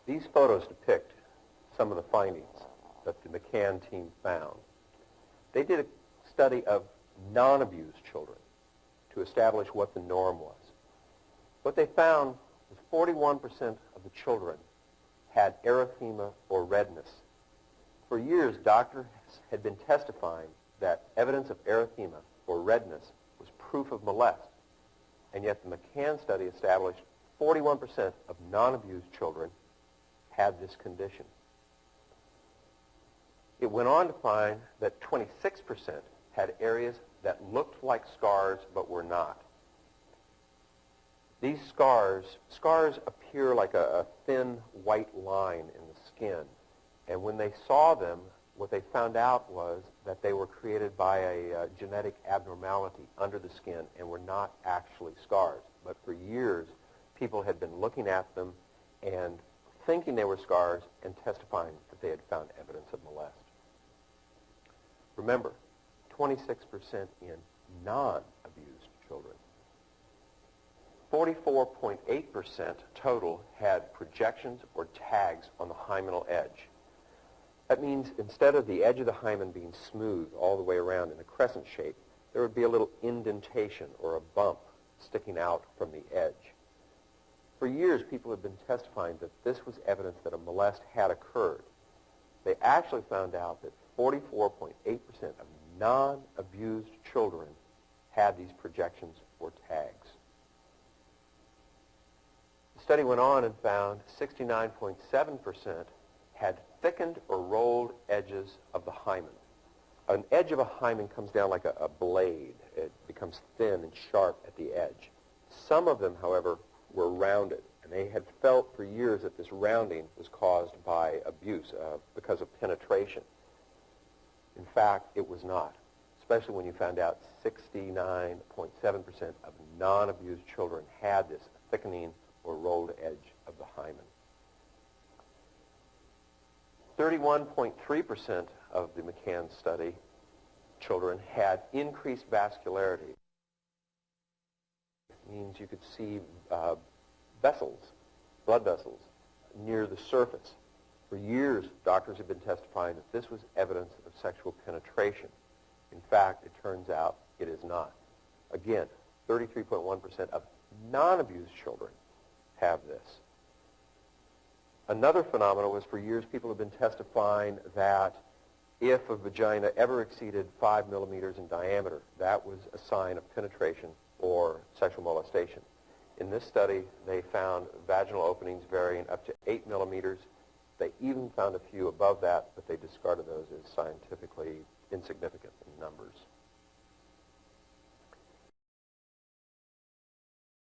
These photos depict some of the findings that the McCann team found. They did a study of non-abused children to establish what the norm was. What they found was 41% of the children had erythema or redness. For years, doctors had been testifying that evidence of erythema or redness was proof of molest, and yet the McCann study established 41% of non-abused children had this condition. It went on to find that 26% had areas that looked like scars but were not. These scars appear like a thin white line in the skin, and when they saw them, what they found out was that they were created by a genetic abnormality under the skin and were not actually scars. But for years, people had been looking at them and thinking they were scars and testifying that they had found evidence of molest. Remember, 26% in non-abused children. 44.8% total had projections or tags on the hymenal edge. That means instead of the edge of the hymen being smooth all the way around in a crescent shape, there would be a little indentation or a bump sticking out from the edge. For years, people have been testifying that this was evidence that a molest had occurred. They actually found out that 44.8% of non-abused children had these projections or tags. The study went on and found 69.7% had thickened or rolled edges of the hymen. An edge of a hymen comes down like a blade. It becomes thin and sharp at the edge. Some of them, however, were rounded, and they had felt for years that this rounding was caused by abuse because of penetration. In fact, it was not, especially when you found out 69.7% of non-abused children had this thickening or rolled edge of the hymen. 31.3% of the McCann study children had increased vascularity. It means you could see vessels, blood vessels, near the surface. For years, doctors have been testifying that this was evidence of sexual penetration. In fact, it turns out it is not. Again, 33.1% of non-abused children have this. Another phenomenon was for years people have been testifying that if a vagina ever exceeded 5 millimeters in diameter, that was a sign of penetration or sexual molestation. In this study, they found vaginal openings varying up to 8 millimeters. They even found a few above that, but they discarded those as scientifically insignificant in numbers.